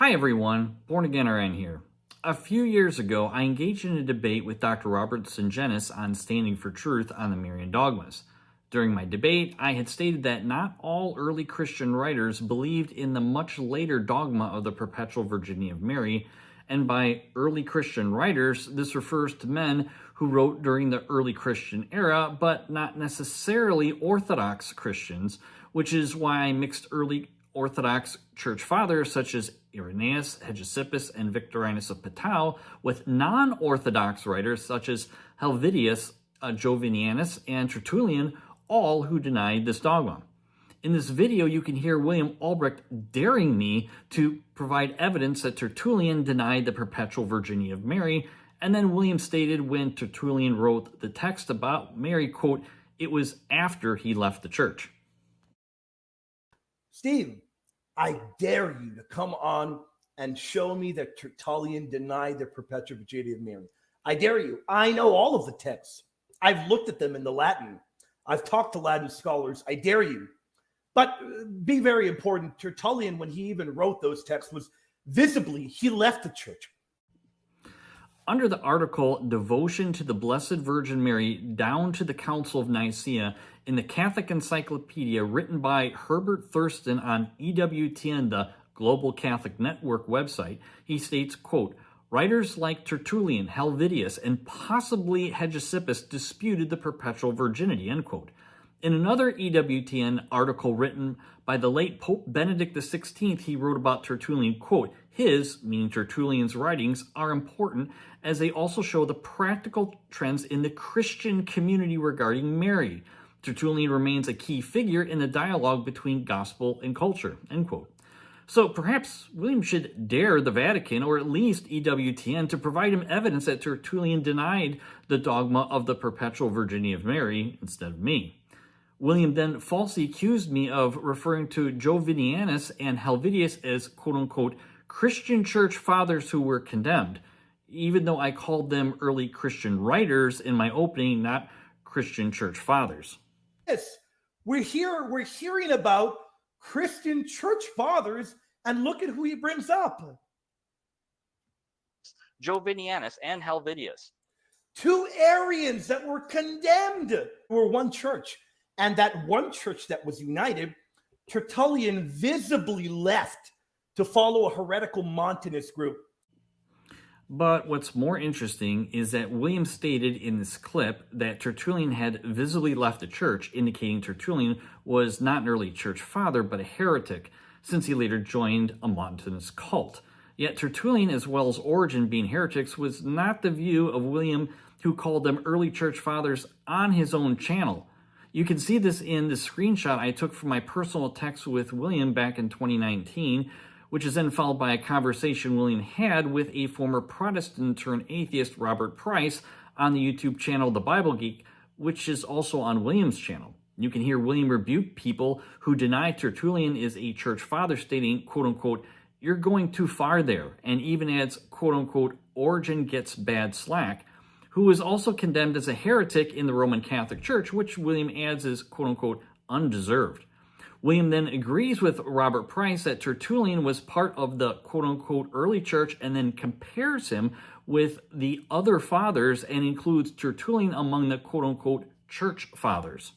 Hi everyone, Born Again RN here. A few years ago, I engaged in a debate with Dr. Robert Sungenis on standing for truth on the Marian dogmas. During my debate, I had stated that not all early Christian writers believed in the much later dogma of the perpetual virginity of Mary, and by early Christian writers, this refers to men who wrote during the early Christian era, but not necessarily Orthodox Christians, which is why I mixed early Orthodox church fathers such as Irenaeus, Hegesippus, and Victorinus of Patau with non-Orthodox writers such as Helvidius, Jovinianus, and Tertullian, all who denied this dogma. In this video, you can hear William Albrecht daring me to provide evidence that Tertullian denied the perpetual virginity of Mary, and then William stated when Tertullian wrote the text about Mary, quote, "It was after he left the church." Steve, I dare you to come on and show me that Tertullian denied the perpetual virginity of Mary. I dare you. I know all of the texts. I've looked at them in the Latin. I've talked to Latin scholars. I dare you. But be very important, Tertullian, when he even wrote those texts, was visibly, he left the church. Under the article Devotion to the Blessed Virgin Mary Down to the Council of Nicaea in the Catholic Encyclopedia written by Herbert Thurston on EWTN, the Global Catholic Network website, he states, quote, "Writers like Tertullian, Helvidius, and possibly Hegesippus disputed the perpetual virginity," end quote. In another EWTN article written by the late Pope Benedict XVI, he wrote about Tertullian, quote, "His," meaning Tertullian's writings, "are important as they also show the practical trends in the Christian community regarding Mary. Tertullian remains a key figure in the dialogue between gospel and culture," end quote. So perhaps William should dare the Vatican, or at least EWTN, to provide him evidence that Tertullian denied the dogma of the perpetual virginity of Mary instead of me. William then falsely accused me of referring to Jovinianus and Helvidius as quote-unquote Christian church fathers who were condemned, even though I called them early Christian writers in my opening, not Christian church fathers. Yes, we're hearing about Christian church fathers, and look at who he brings up. Jovinianus and Helvidius. Two Arians that were condemned were one church. And that one church that was united, Tertullian visibly left to follow a heretical Montanist group. But what's more interesting is that William stated in this clip that Tertullian had visibly left the church, indicating Tertullian was not an early church father, but a heretic, since he later joined a Montanist cult. Yet Tertullian, as well as Origen being heretics, was not the view of William, who called them early church fathers on his own channel. You can see this in the screenshot I took from my personal text with William back in 2019, which is then followed by a conversation William had with a former Protestant turned atheist, Robert Price, on the YouTube channel The Bible Geek, which is also on William's channel. You can hear William rebuke people who deny Tertullian is a church father, stating, quote-unquote, "You're going too far there," and even adds, quote-unquote, "Origen gets bad slack," who is also condemned as a heretic in the Roman Catholic Church, which William adds is, quote-unquote, "undeserved." William then agrees with Robert Price that Tertullian was part of the, quote-unquote, early church, and then compares him with the other fathers and includes Tertullian among the, quote-unquote, church fathers.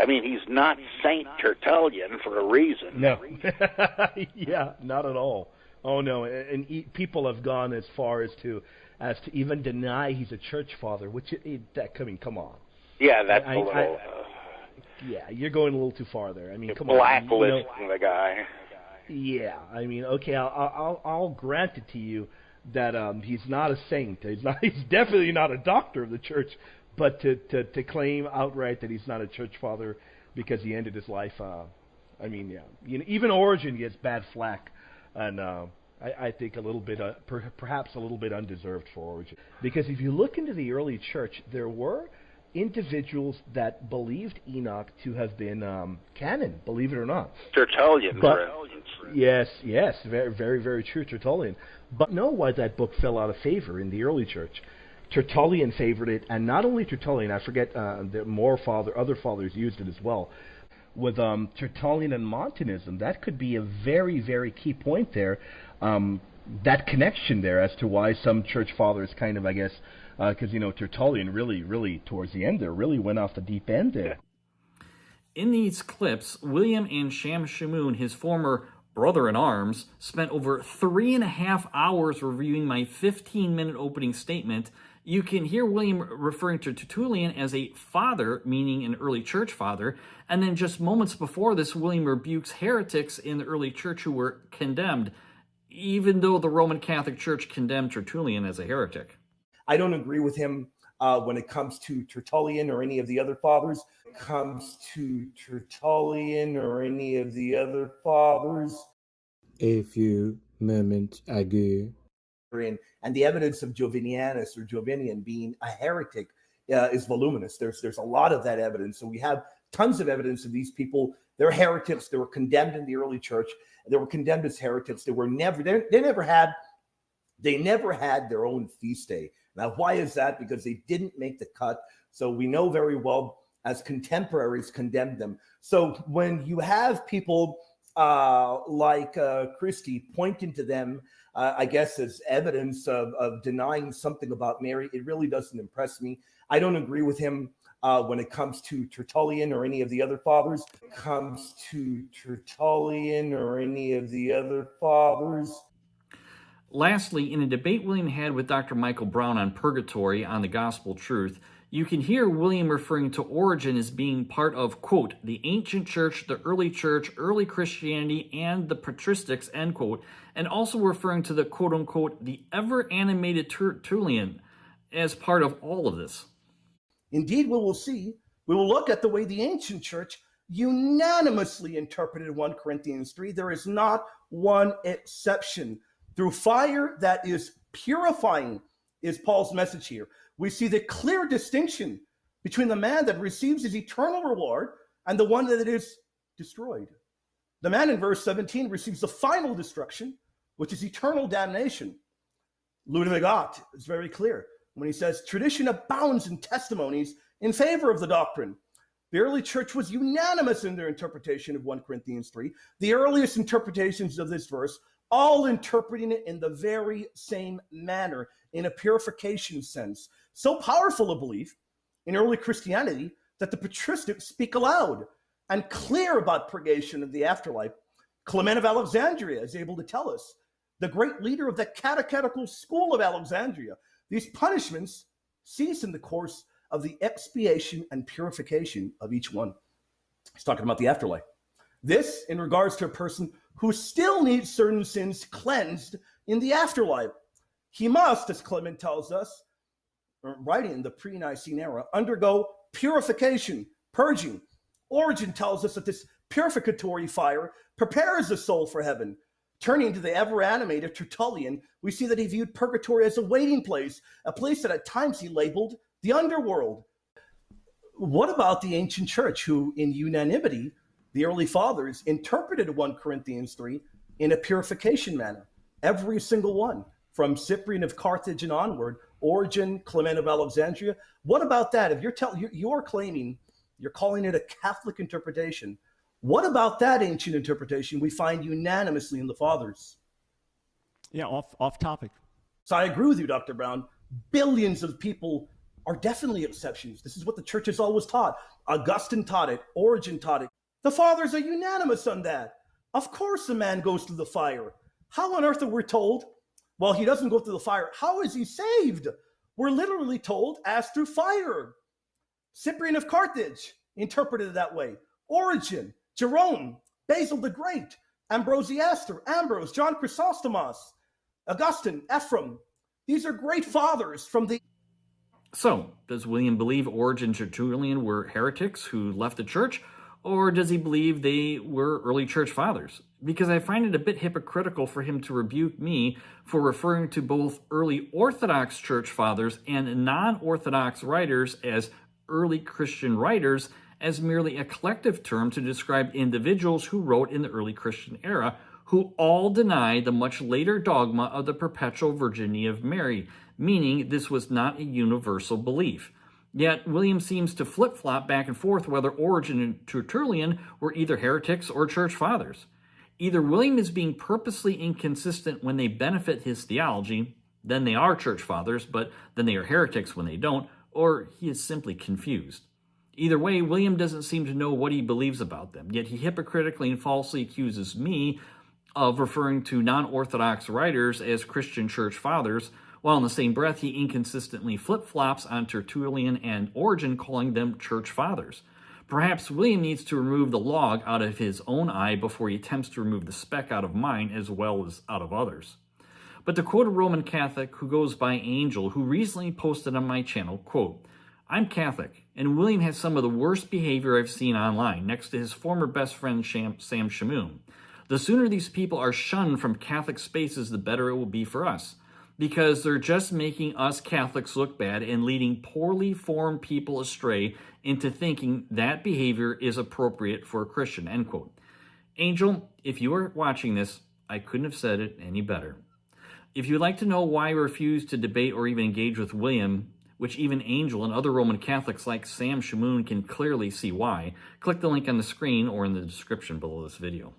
He's not Saint Tertullian for a reason. No. Yeah, not at all. Oh, no. And people have gone as far as to even deny he's a church father, which, come on. Yeah, that's a little... yeah, you're going a little too far there. Come on. Blacklisting the guy. Yeah, okay, I'll grant it to you that he's not a saint. He's definitely not a doctor of the church. But to claim outright that he's not a church father because he ended his life, even Origen gets bad flack, and I think a little bit, perhaps a little bit undeserved for Origen. Because if you look into the early church, there were individuals that believed Enoch to have been canon, believe it or not. Tertullian, for instance. Yes, very, very, very true, Tertullian. But know why that book fell out of favor in the early church. Tertullian favored it, and not only Tertullian, I forget that other fathers used it as well. With Tertullian and Montanism, that could be a very, very key point there. That connection there as to why some church fathers kind of, I guess, because Tertullian really towards the end there really went off the deep end there. In these clips, William and Shamoun, his former brother-in-arms, spent over 3.5 hours reviewing my 15-minute opening statement. You can hear William referring to Tertullian as a father, meaning an early church father, and then just moments before this, William rebukes heretics in the early church who were condemned, even though the Roman Catholic Church condemned Tertullian as a heretic. I don't agree with him when it comes to Tertullian or any of the other fathers. A few moments ago. And the evidence of Jovinianus or Jovinian being a heretic is voluminous. There's a lot of that evidence. So we have tons of evidence of these people. They're heretics. They were condemned in the early church. They were condemned as heretics. They never had their own feast day. Now, why is that? Because they didn't make the cut. So we know very well as contemporaries condemned them. So when you have people like Christie pointing to them, I guess, as evidence of denying something about Mary, it really doesn't impress me. I don't agree with him when it comes to Tertullian or any of the other fathers. Lastly, in a debate William had with Dr. Michael Brown on purgatory on the gospel truth, you can hear William referring to Origen as being part of, quote, the ancient church, early Christianity, and the patristics, end quote, and also referring to the, quote unquote, the ever-animated Tertullian as part of all of this. Indeed, we will look at the way the ancient church unanimously interpreted 1 Corinthians 3. There is not one exception. Through fire that is purifying is Paul's message here. We see the clear distinction between the man that receives his eternal reward and the one that is destroyed. The man in verse 17 receives the final destruction, which is eternal damnation. Ludwig Ott is very clear when he says, tradition abounds in testimonies in favor of the doctrine. The early church was unanimous in their interpretation of 1 Corinthians 3. The earliest interpretations of this verse, all interpreting it in the very same manner, in a purification sense. So powerful a belief in early Christianity that the patristics speak aloud and clear about purgation of the afterlife. Clement of Alexandria is able to tell us, the great leader of the catechetical school of Alexandria, these punishments cease in the course of the expiation and purification of each one. He's talking about the afterlife. This in regards to a person who still needs certain sins cleansed in the afterlife. He must, as Clement tells us, writing in the pre-Nicene era, undergo purification, purging. Origen tells us that this purificatory fire prepares the soul for heaven. Turning to the ever-animated Tertullian, we see that he viewed purgatory as a waiting place, a place that at times he labeled the underworld. What about the ancient church, who in unanimity, the early fathers, interpreted 1 Corinthians 3 in a purification manner? Every single one, from Cyprian of Carthage and onward, Origen, Clement of Alexandria. What about that? If you're claiming, you're calling it a Catholic interpretation, what about that ancient interpretation we find unanimously in the fathers? Yeah, off topic. So I agree with you, Dr. Brown. Billions of people are definitely exceptions. This is what the church has always taught. Augustine taught it. Origen taught it. The fathers are unanimous on that. Of course a man goes through the fire. How on earth are we told, well, he doesn't go through the fire? How is he saved? We're literally told, as through fire. Cyprian of Carthage interpreted it that way. Origen, Jerome, Basil the Great, Ambrosiaster, Ambrose, John Chrysostomos, Augustine, Ephraim. These are great fathers from the... So, does William believe Origen and Tertullian were heretics who left the church, or does he believe they were early church fathers? Because I find it a bit hypocritical for him to rebuke me for referring to both early Orthodox church fathers and non-Orthodox writers as early Christian writers as merely a collective term to describe individuals who wrote in the early Christian era, who all deny the much later dogma of the perpetual virginity of Mary, meaning this was not a universal belief. Yet William seems to flip-flop back and forth whether Origen and Tertullian were either heretics or church fathers. Either William is being purposely inconsistent when they benefit his theology, then they are church fathers, but then they are heretics when they don't, or he is simply confused. Either way, William doesn't seem to know what he believes about them, yet he hypocritically and falsely accuses me of referring to non-Orthodox writers as Christian church fathers, while in the same breath he inconsistently flip-flops on Tertullian and Origen, calling them church fathers. Perhaps William needs to remove the log out of his own eye before he attempts to remove the speck out of mine as well as out of others. But to quote a Roman Catholic who goes by Angel, who recently posted on my channel, quote, "I'm Catholic, and William has some of the worst behavior I've seen online, next to his former best friend Sam Shamoon. The sooner these people are shunned from Catholic spaces, the better it will be for us, because they're just making us Catholics look bad and leading poorly formed people astray into thinking that behavior is appropriate for a Christian," end quote. Angel, if you are watching this, I couldn't have said it any better. If you'd like to know why I refuse to debate or even engage with William, which even Angel and other Roman Catholics like Sam Shamoon can clearly see why, click the link on the screen or in the description below this video.